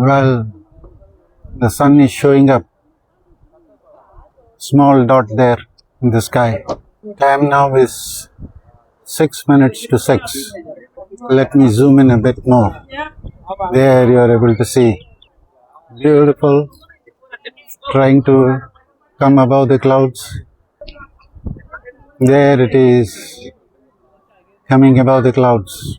Well, the sun is showing up. Small dot there in the sky. Time now is 6 minutes to 6. Let me zoom in a bit more. There you are able to see. Beautiful. Trying to come above the clouds. There it is. Coming above the clouds.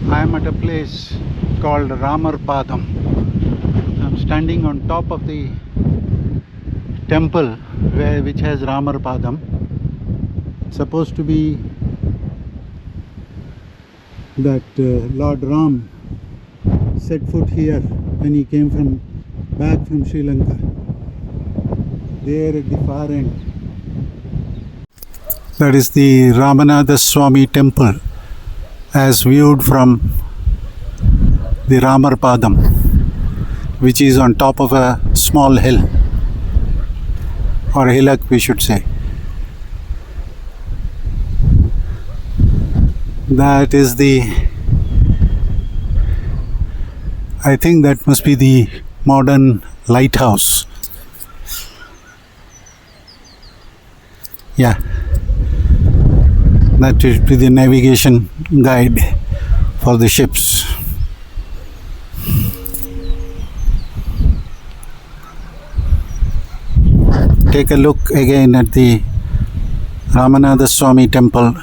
I am at a place called Padam. I am standing on top of the temple which has Padam. Supposed to be that Lord Ram set foot here when he came back from Sri Lanka. There at the far end. That is the Ramanatha Swami temple as viewed from the Padam, which is on top of a small hill, or hillock we should say. That is I think that must be the modern lighthouse. Yeah, that should be the navigation guide for the ships. Take a look again at the Ramanatha Swami temple,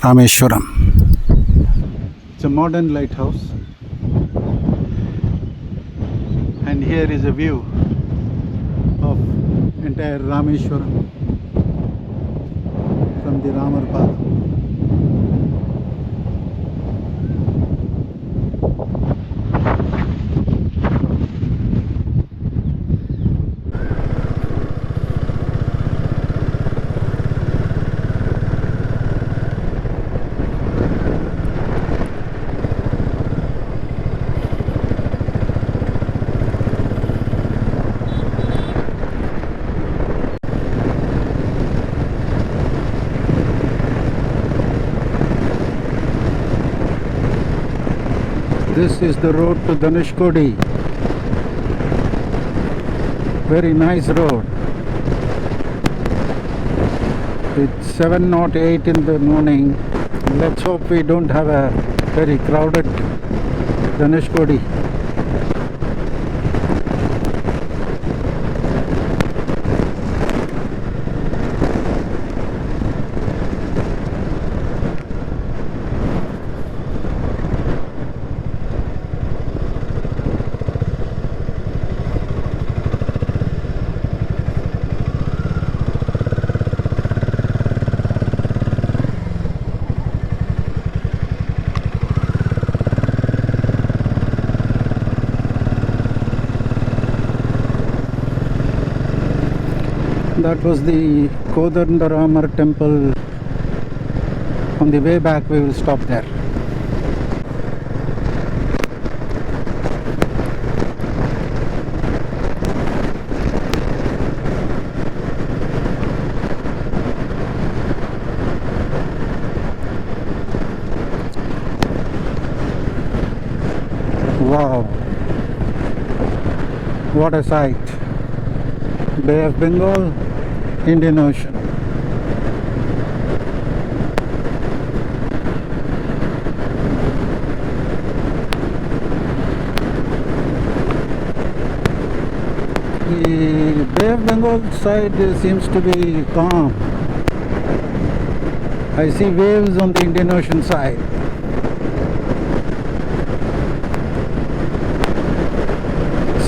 Rameshwaram. It's a modern lighthouse, and here is a view of entire Rameshwaram from the Padam. This is the road to Dhanushkodi. Very nice road. It's 7:08 in the morning. Let's hope we don't have a very crowded Dhanushkodi. That was the Kodandaramar temple. On the way back we will stop there. Wow, what a sight. Bay of Bengal, Indian Ocean. The Bay of Bengal side seems to be calm. I see waves on the Indian Ocean side.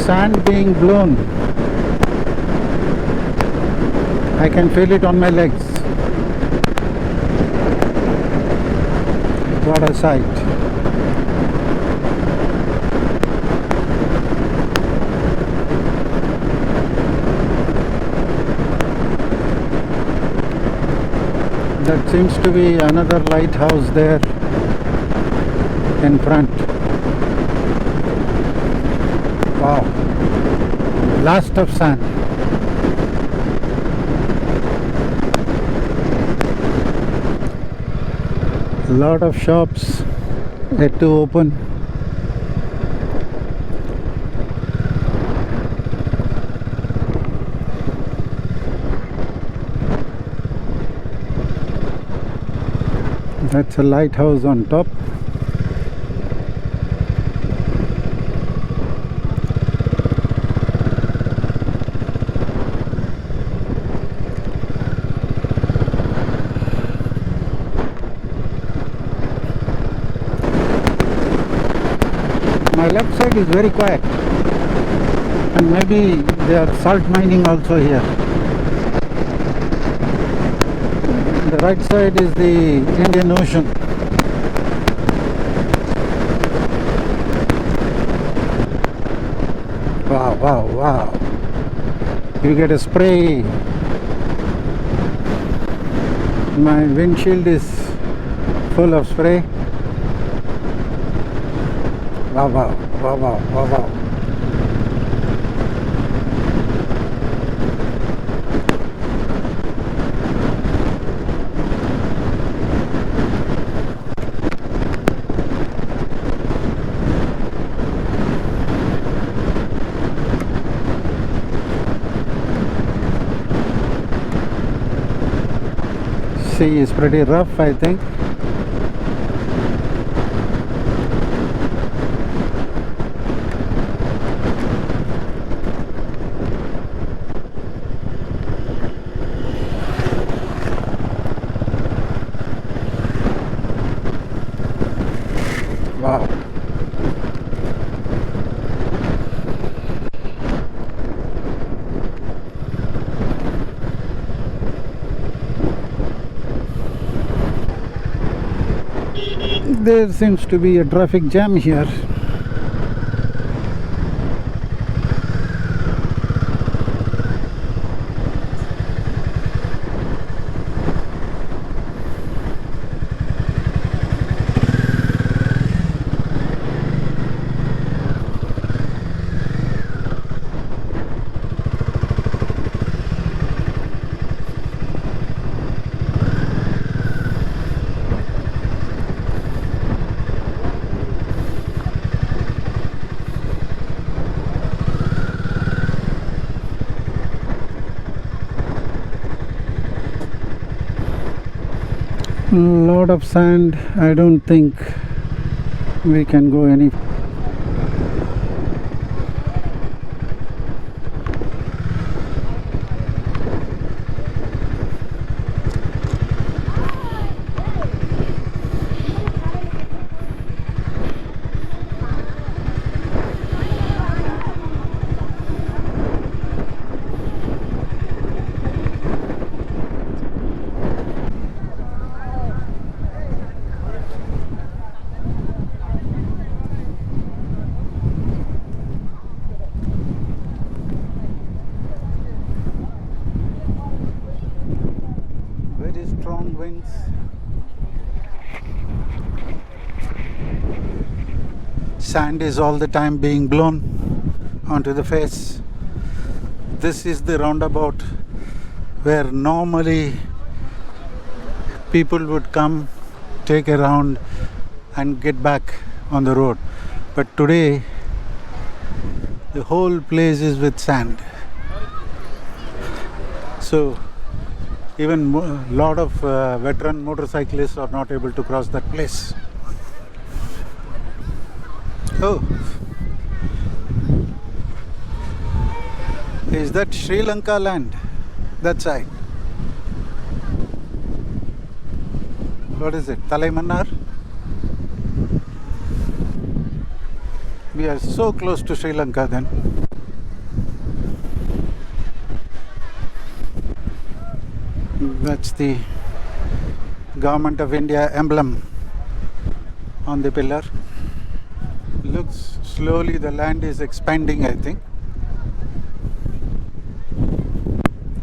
Sand being blown. I can feel it on my legs. What a sight. That seems to be another lighthouse there in front. Wow, blast of sand. Lot of shops yet to open. That's a lighthouse on top. My left side is very quiet, and maybe they are salt mining also here. The right side is the Indian Ocean. Wow, wow, wow. You get a spray. My windshield is full of spray. Wow, wow, wow, wow, wow, wow. Sea is pretty rough, I think. Wow. There seems to be a traffic jam here. Lot of sand. I don't think we can go any. Very strong winds. Sand is all the time being blown onto the face. This is the roundabout where normally people would come, take a round and get back on the road. But today the whole place is with sand. So even a lot of veteran motorcyclists are not able to cross that place. Oh, is that Sri Lanka land? That side. What is it? Talaimannar? We are so close to Sri Lanka then. That's the Government of India emblem on the pillar. Looks slowly the land is expanding, I think.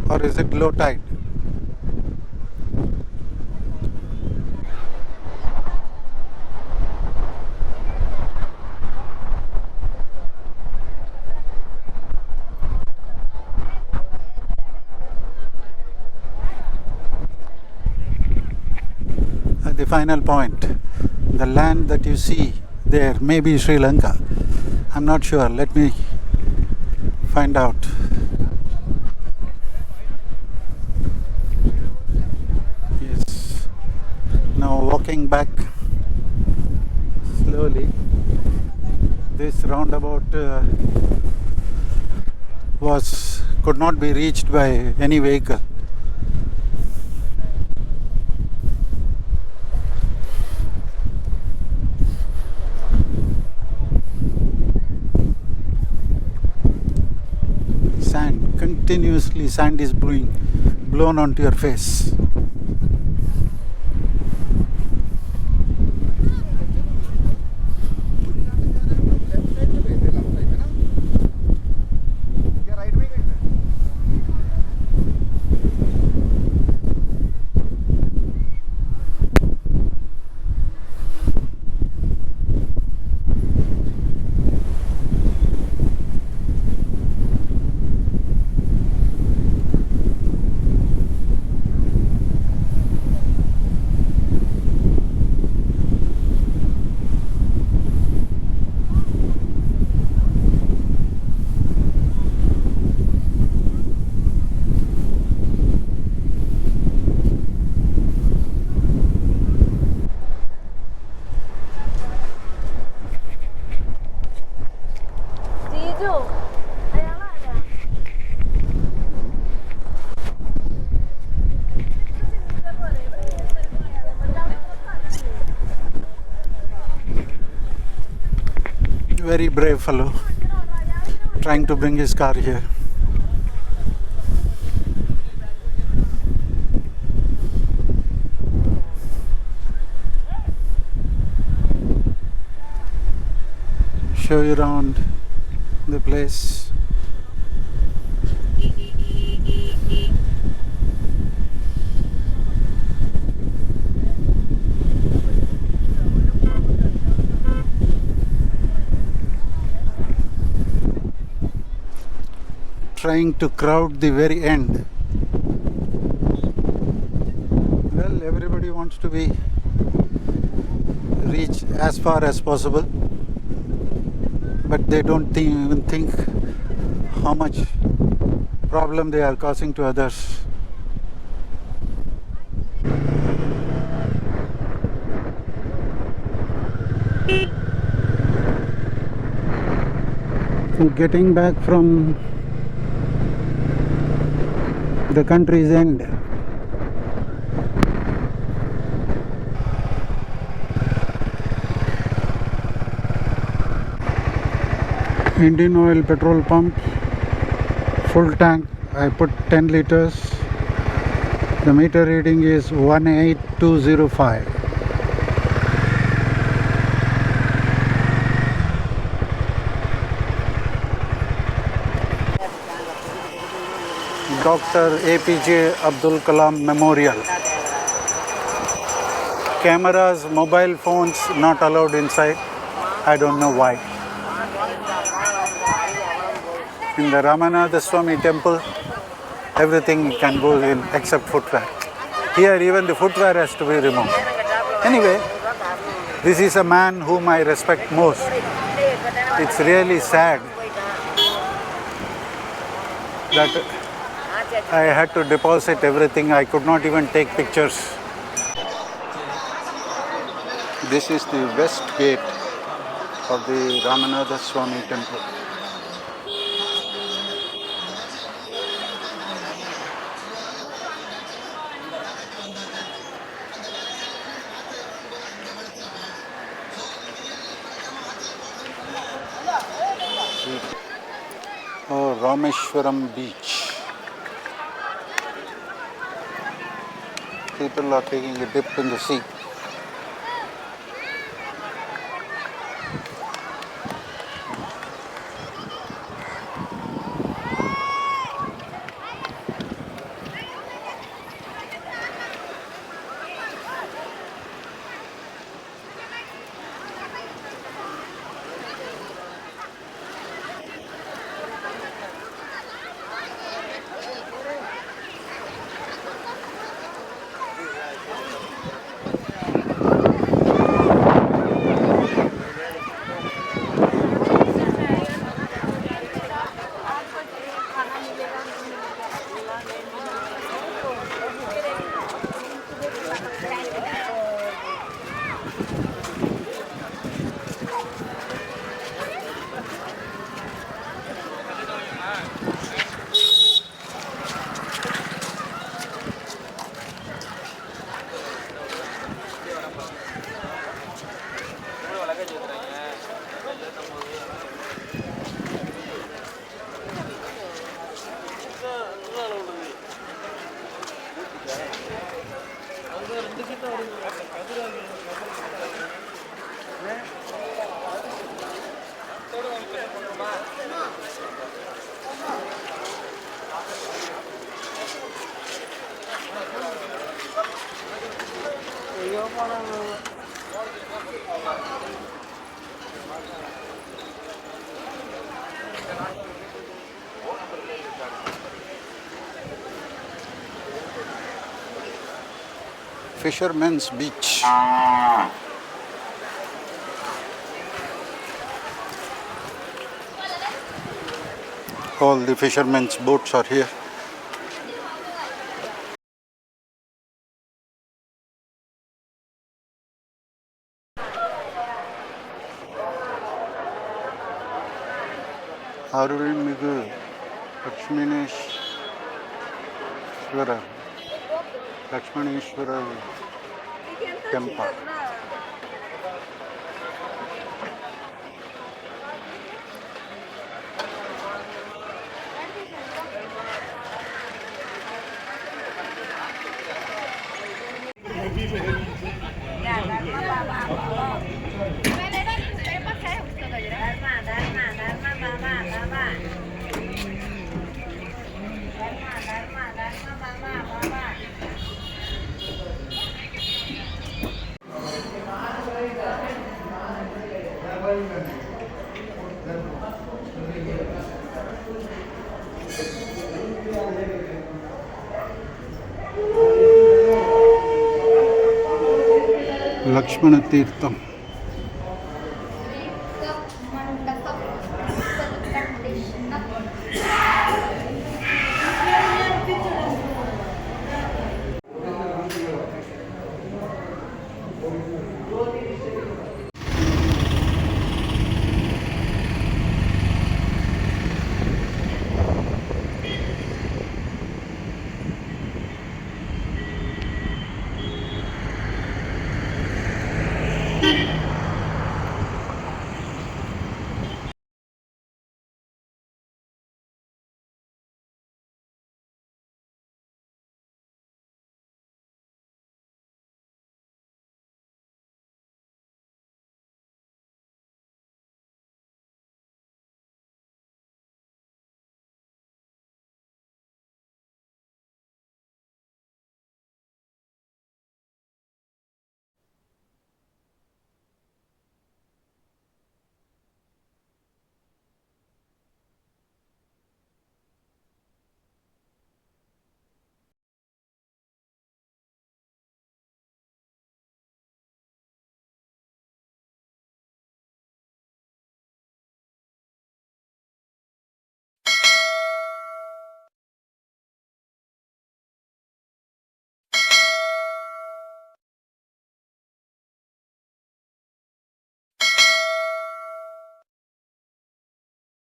Or is it low tide? the final point. The land that you see there may be Sri Lanka. I'm not sure. Let me find out. Yes. Now walking back slowly. This roundabout could not be reached by any vehicle. Sand, continuously sand is blown onto your face. Very brave fellow, trying to bring his car here. Show you around the place. Trying to crowd the very end. Well, everybody wants to be reach as far as possible, but they don't even think how much problem they are causing to others. Getting back from the country's end. Indian Oil petrol pump, full tank. I put 10 liters. The meter reading is 18205. Dr. APJ Abdul Kalam Memorial. Cameras, mobile phones not allowed inside. I don't know why. In the Ramanatha Swami temple, everything can go in except footwear. Here even the footwear has to be removed. Anyway, this is a man whom I respect most. It's really sad that I had to deposit everything. I could not even take pictures. This is the west gate of the Ramanatha Swami temple. Oh, Rameshwaram beach. People are taking a dip in the sea. Fisherman's Beach. All the fishermen's boats are here. Arulmigu Lakshmaneshwara temple. Lakshmana Tirtham.